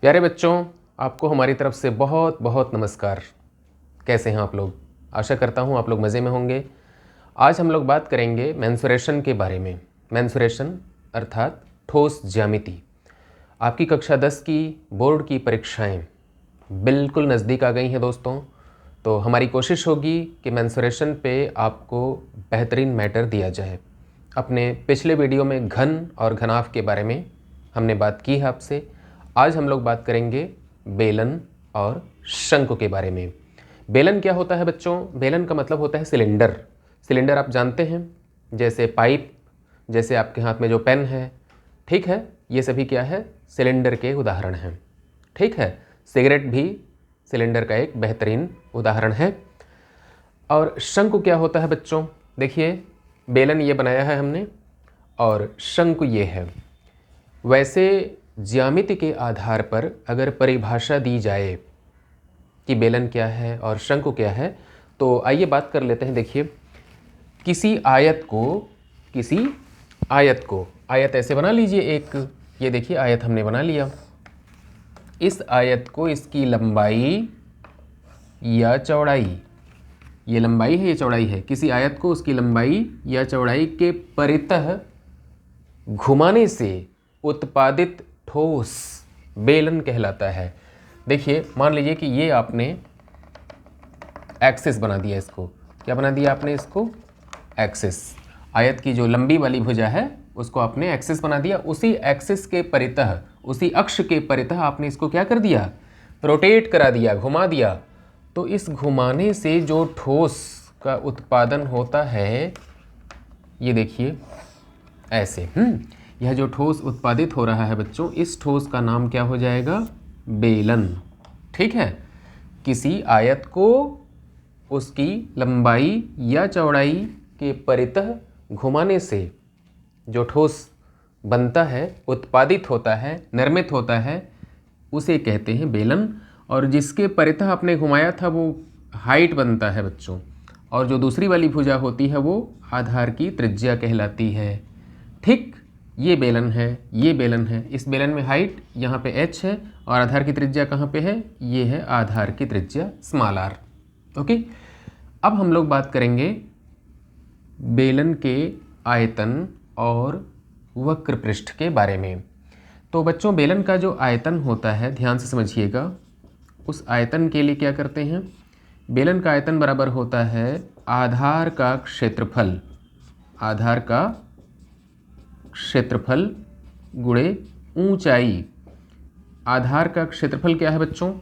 प्यारे बच्चों, आपको हमारी तरफ से बहुत बहुत नमस्कार। कैसे हैं आप लोग? आशा करता हूं आप लोग मज़े में होंगे। आज हम लोग बात करेंगे मेंसुरेशन के बारे में। मेंसुरेशन अर्थात ठोस ज्यामिति। आपकी कक्षा 10 की बोर्ड की परीक्षाएं बिल्कुल नज़दीक आ गई हैं दोस्तों, तो हमारी कोशिश होगी कि मेंसुरेशन पे आपको बेहतरीन मैटर दिया जाए। अपने पिछले वीडियो में घन और घनाभ के बारे में हमने बात की है आपसे। आज हम लोग बात करेंगे बेलन और शंकु के बारे में। बेलन क्या होता है बच्चों? बेलन का मतलब होता है सिलेंडर। सिलेंडर आप जानते हैं, जैसे पाइप, जैसे आपके हाथ में जो पेन है, ठीक है, ये सभी क्या है? सिलेंडर के उदाहरण हैं। ठीक है, सिगरेट भी सिलेंडर का एक बेहतरीन उदाहरण है। और शंकु क्या होता है बच्चों? देखिए, बेलन ये बनाया है हमने और शंकु ये है। वैसे ज्यामिति के आधार पर अगर परिभाषा दी जाए कि बेलन क्या है और शंकु क्या है, तो आइए बात कर लेते हैं। देखिए, किसी आयत को आयत ऐसे बना लीजिए एक, ये देखिए आयत हमने बना लिया। इस आयत को इसकी लंबाई या चौड़ाई, ये लंबाई है, ये चौड़ाई है, किसी आयत को उसकी लंबाई या चौड़ाई के परितः घुमाने से उत्पादित ठोस बेलन कहलाता है। देखिए, मान लीजिए कि ये आपने एक्सिस बना दिया। इसको क्या बना दिया आपने? इसको एक्सिस। आयत की जो लंबी वाली भुजा है उसको आपने एक्सिस बना दिया। उसी एक्सिस के परितः, उसी अक्ष के परितः आपने इसको क्या कर दिया? रोटेट करा दिया, घुमा दिया। तो इस घुमाने से जो ठोस का उत्पादन होता है, ये देखिए ऐसे, यह जो ठोस उत्पादित हो रहा है बच्चों, इस ठोस का नाम क्या हो जाएगा? बेलन। ठीक है, किसी आयत को उसकी लंबाई या चौड़ाई के परितः घुमाने से जो ठोस बनता है, उत्पादित होता है, निर्मित होता है, उसे कहते हैं बेलन। और जिसके परितः आपने घुमाया था वो हाइट बनता है बच्चों, और जो दूसरी वाली भुजा होती है वो आधार की त्रिज्या कहलाती है। ठीक, ये बेलन है, ये बेलन है। इस बेलन में हाइट यहाँ पे h है और आधार की त्रिज्या कहाँ पे है? ये है आधार की त्रिज्या स्मॉल r। ओके, अब हम लोग बात करेंगे बेलन के आयतन और वक्र पृष्ठ के बारे में। तो बच्चों, बेलन का जो आयतन होता है, ध्यान से समझिएगा, उस आयतन के लिए क्या करते हैं? बेलन का आयतन बराबर होता है आधार का क्षेत्रफल, आधार का क्षेत्रफल गुणे ऊंचाई। आधार का क्षेत्रफल क्या है बच्चों?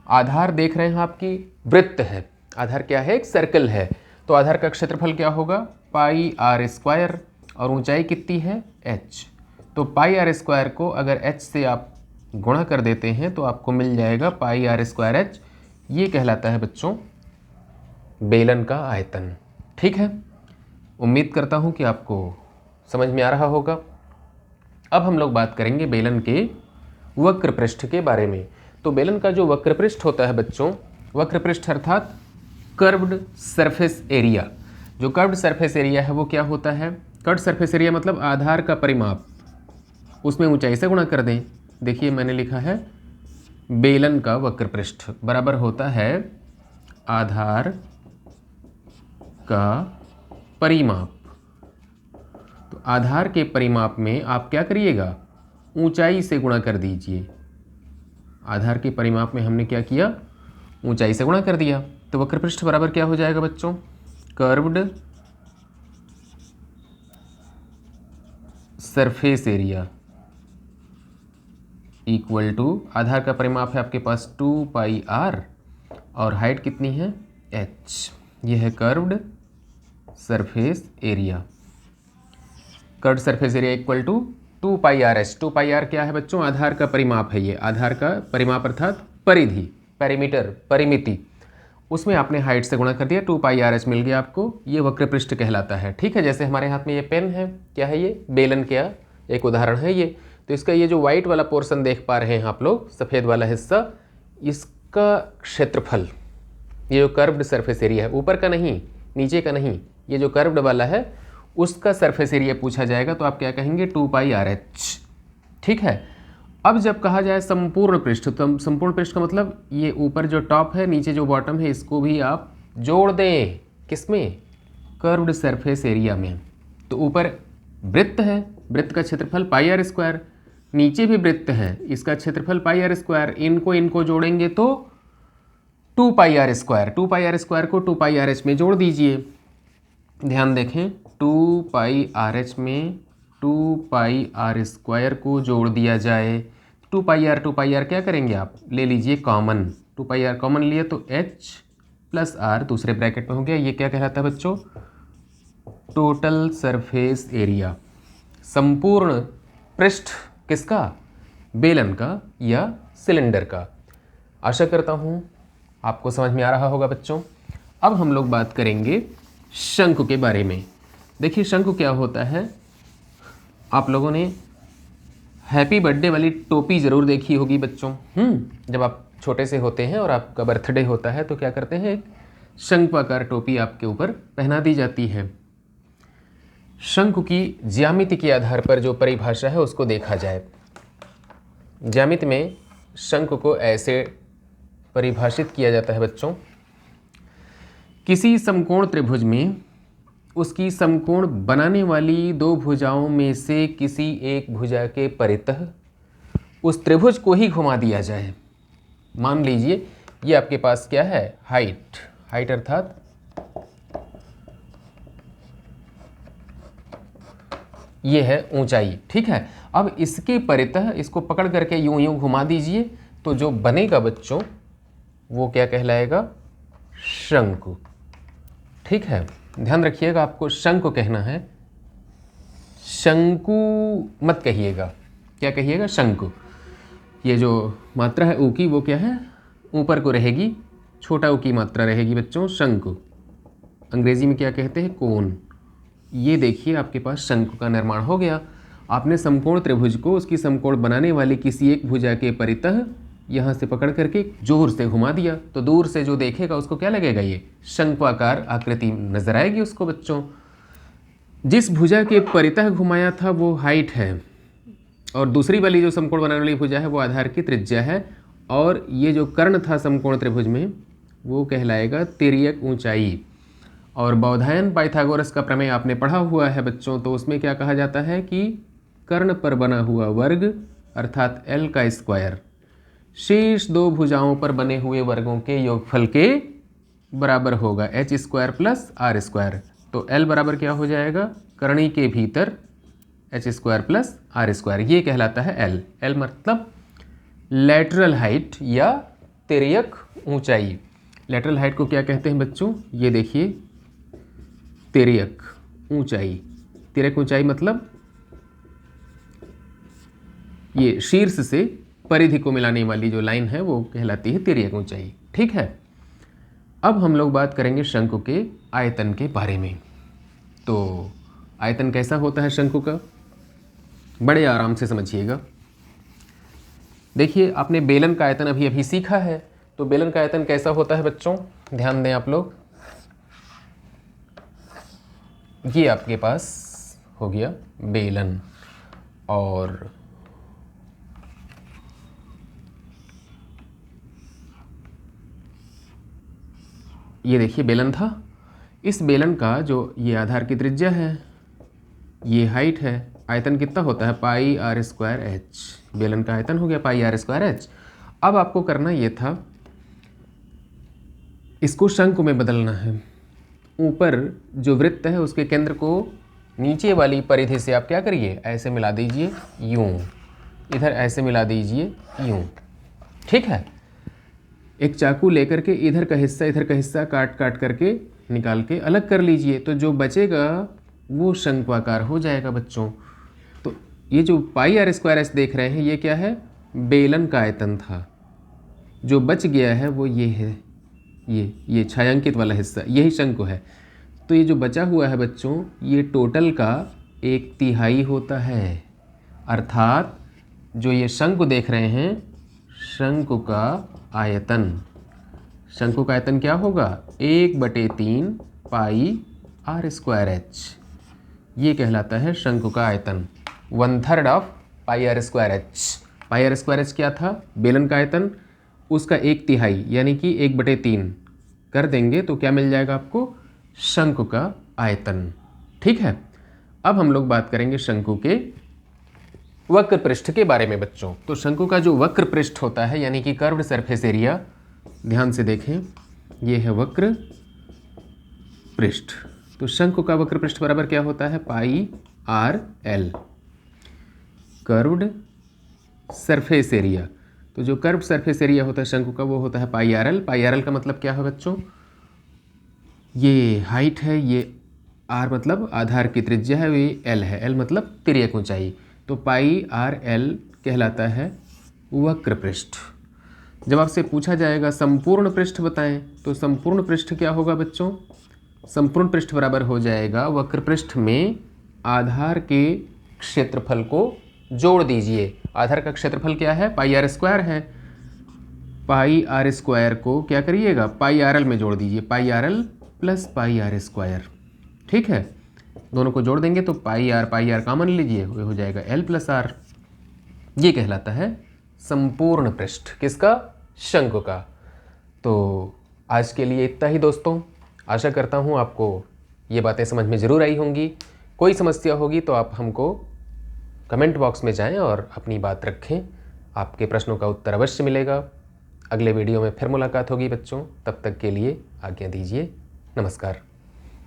आधार देख रहे हैं आपकी वृत्त है, आधार क्या है? एक सर्कल है। तो आधार का क्षेत्रफल क्या होगा? पाई आर स्क्वायर, और ऊंचाई कितनी है? h। तो पाई आर स्क्वायर को अगर h से आप गुणा कर देते हैं तो आपको मिल जाएगा पाई आर स्क्वायर h। ये कहलाता है बच्चों बेलन का आयतन। ठीक है, उम्मीद करता हूँ कि आपको समझ में आ रहा होगा। अब हम लोग बात करेंगे बेलन के वक्र पृष्ठ के बारे में। तो बेलन का जो वक्र पृष्ठ होता है बच्चों, वक्र पृष्ठ अर्थात कर्व्ड सरफेस एरिया। जो कर्व्ड सरफेस एरिया है वो क्या होता है? कर्व्ड सरफेस एरिया मतलब आधार का परिमाप, उसमें ऊंचाई से गुणा कर दें। देखिए, मैंने लिखा है बेलन का वक्र पृष्ठ बराबर होता है आधार का परिमाप। तो आधार के परिमाप में आप क्या करिएगा? ऊंचाई से गुणा कर दीजिए। आधार के परिमाप में हमने क्या किया? ऊंचाई से गुणा कर दिया। तो वक्र पृष्ठ बराबर क्या हो जाएगा बच्चों? Curved surface area equal to, आधार का परिमाप है आपके पास 2 पाई आर और हाइट कितनी है? h। यह है curved surface area. Curved surface area equal to 2 pi r h. 2 pi r क्या है बच्चों? आधार का परिमाप है। ये आधार का परिमाप अर्थात परिधि, पेरीमीटर, परिमिति, उसमें आपने हाइट से गुणा कर दिया, 2 पाई आर एच मिल गया आपको। ये वक्र पृष्ठ कहलाता है। ठीक है, जैसे हमारे हाथ में ये पेन है, क्या है ये? बेलन का एक उदाहरण है ये। तो इसका ये जो वाइट वाला पोर्शन देख पा रहे हैं आप लोग, सफ़ेद वाला हिस्सा, इसका क्षेत्रफल, ये जो कर्व्ड सरफेस एरिया है, ऊपर का नहीं, नीचे का नहीं, ये जो कर्व्ड वाला है उसका सरफेस एरिया पूछा जाएगा तो आप क्या कहेंगे? 2 पाई आर एच। ठीक है, अब जब कहा जाए संपूर्ण पृष्ठ, तो संपूर्ण पृष्ठ का मतलब ये ऊपर जो टॉप है, नीचे जो बॉटम है, इसको भी आप जोड़ दें। किसमें? कर्व्ड सरफेस एरिया में। तो ऊपर वृत्त है, वृत्त का क्षेत्रफल पाई आर स्क्वायर, नीचे भी वृत्त है, इसका क्षेत्रफल पाई आर स्क्वायर, इनको जोड़ेंगे तो 2 pi r square, 2 pi r square को 2 पाई आर एच में जोड़ दीजिए। ध्यान देखें, 2 पाई आर एच में 2 पाई आर स्क्वायर को जोड़ दिया जाए। 2 पाई आर क्या करेंगे आप? ले लीजिए कॉमन, 2 पाई आर कॉमन लिए तो एच प्लस आर दूसरे ब्रैकेट में हो गया। ये क्या कहलाता है बच्चों? Total surface area. संपूर्ण पृष्ठ किसका? बेलन का या सिलेंडर का। आशा करता हूँ आपको समझ में आ रहा होगा बच्चों। अब हम लोग बात करेंगे शंकु के बारे में। देखिए शंकु क्या होता है। आप लोगों ने हैप्पी बर्थडे वाली टोपी ज़रूर देखी होगी बच्चों। जब आप छोटे से होते हैं और आपका बर्थडे होता है तो क्या करते हैं, एक शंक्वाकार टोपी आपके ऊपर पहना दी जाती है। शंकु की ज्यामिति के आधार पर जो परिभाषा है उसको देखा जाए। ज्यामिति में शंकु को ऐसे परिभाषित किया जाता है बच्चों, किसी समकोण त्रिभुज में उसकी समकोण बनाने वाली 2 भुजाओं में से किसी एक भुजा के परितः उस त्रिभुज को ही घुमा दिया जाए। मान लीजिए ये आपके पास क्या है, हाइट अर्थात ये है ऊंचाई, ठीक है। अब इसके परितः इसको पकड़ करके यूं घुमा दीजिए तो जो बनेगा बच्चों वो क्या कहलाएगा, शंकु, ठीक है। ध्यान रखिएगा, आपको शंकु कहना है, शंकु मत कहिएगा। क्या कहिएगा? शंकु। ये जो मात्रा है ऊ की वो क्या है, ऊपर को रहेगी, छोटा ऊ की मात्रा रहेगी बच्चों शंकु। अंग्रेजी में क्या कहते हैं, कोन। ये देखिए आपके पास शंकु का निर्माण हो गया। आपने समकोण त्रिभुज को उसकी समकोण बनाने वाली किसी एक भुजा के परितः यहाँ से पकड़ करके जोर से घुमा दिया तो दूर से जो देखेगा उसको क्या लगेगा, ये शंक्वाकार आकृति नजर आएगी उसको बच्चों। जिस भुजा के परितः घुमाया था वो हाइट है और दूसरी वाली जो समकोण बनाने वाली भुजा है वो आधार की त्रिज्या है, और ये जो कर्ण था समकोण त्रिभुज में वो कहलाएगा तिर्यक ऊंचाई। और बौधायन पाइथागोरस का प्रमेय आपने पढ़ा हुआ है बच्चों, तो उसमें क्या कहा जाता है कि कर्ण पर बना हुआ वर्ग अर्थात L का स्क्वायर शीर्ष 2 भुजाओं पर बने हुए वर्गों के योगफल के बराबर होगा, h square plus r square. तो L बराबर क्या हो जाएगा, कर्णी के भीतर h square plus r square, ये कहलाता है L। L मतलब लैटरल हाइट या तिर्यक ऊंचाई। लैटरल हाइट को क्या कहते हैं बच्चों, ये देखिए तिर्यक ऊंचाई। तिर्यक ऊंचाई मतलब ये शीर्ष से परिधि को मिलाने वाली जो लाइन है वो कहलाती है तिर्यक ऊंचाई, ठीक है। अब हम लोग बात करेंगे शंकु के आयतन के बारे में। तो आयतन कैसा होता है शंकु का, बड़े आराम से समझिएगा। देखिए आपने बेलन का आयतन अभी सीखा है, तो बेलन का आयतन कैसा होता है बच्चों, ध्यान दें आप लोग। ये आपके पास हो गया बेलन, और ये देखिए बेलन था। इस बेलन का जो ये आधार की त्रिज्या है, ये हाइट है, आयतन कितना होता है, पाई आर स्क्वायर एच। बेलन का आयतन हो गया पाई आर स्क्वायर एच। अब आपको करना ये था, इसको शंकु में बदलना है। ऊपर जो वृत्त है उसके केंद्र को नीचे वाली परिधि से आप क्या करिए, ऐसे मिला दीजिए यूं, इधर ऐसे मिला दीजिए यूं, ठीक है। एक चाकू लेकर के इधर का हिस्सा काट करके निकाल के अलग कर लीजिए, तो जो बचेगा वो शंक्वाकार हो जाएगा बच्चों। तो ये जो पाई आर स्क्वायर एच देख रहे हैं ये क्या है, बेलन का आयतन था। जो बच गया है वो ये है, ये छायांकित वाला हिस्सा, यही शंकु है। तो ये जो बचा हुआ है बच्चों ये टोटल का 1/3 होता है। अर्थात जो ये शंकु देख रहे हैं, शंकु का आयतन क्या होगा, 1/3 पाई आर स्क्वायर एच। ये कहलाता है शंकु का आयतन, 1/3 of pi r square h. Pi r square h क्या था, बेलन का आयतन, उसका 1/3 यानी कि 1/3 कर देंगे तो क्या मिल जाएगा आपको, शंकु का आयतन। ठीक है, अब हम लोग बात करेंगे शंकु के वक्र पृष्ठ के बारे में बच्चों। तो शंकु का जो वक्र पृष्ठ होता है यानी कि कर्व्ड सरफेस एरिया, ध्यान से देखें, ये है वक्र पृष्ठ। तो शंकु का वक्र पृष्ठ बराबर क्या होता है, pi r l, curved surface area. तो जो कर्व्ड सरफेस एरिया होता है शंकु का वो होता है पाई आर एल। पाई आर एल का मतलब क्या है बच्चों, ये हाइट है, ये आर मतलब आधार की त्रिज्या है, ये एल है, एल मतलब तिर्यक ऊंचाई। तो पाई आर एल कहलाता है वक्र पृष्ठ। जब आपसे पूछा जाएगा संपूर्ण पृष्ठ बताएं, तो संपूर्ण पृष्ठ क्या होगा बच्चों, संपूर्ण पृष्ठ बराबर हो जाएगा वक्र पृष्ठ में आधार के क्षेत्रफल को जोड़ दीजिए। आधार का क्षेत्रफल क्या है, पाई आर स्क्वायर है, पाई आर स्क्वायर को क्या करिएगा, पाई आर एल में जोड़ दीजिए, pi r l plus pi r square. ठीक है, दोनों को जोड़ देंगे तो पाई आर कॉमन लीजिए, वो हो जाएगा एल प्लस आर। ये कहलाता है संपूर्ण पृष्ठ, किसका, शंकु का। तो आज के लिए इतना ही दोस्तों। आशा करता हूँ आपको ये बातें समझ में ज़रूर आई होंगी। कोई समस्या होगी तो आप हमको कमेंट बॉक्स में जाएं और अपनी बात रखें, आपके प्रश्नों का उत्तर अवश्य मिलेगा। अगले वीडियो में फिर मुलाकात होगी बच्चों, तब तक के लिए आज्ञा दीजिए, नमस्कार।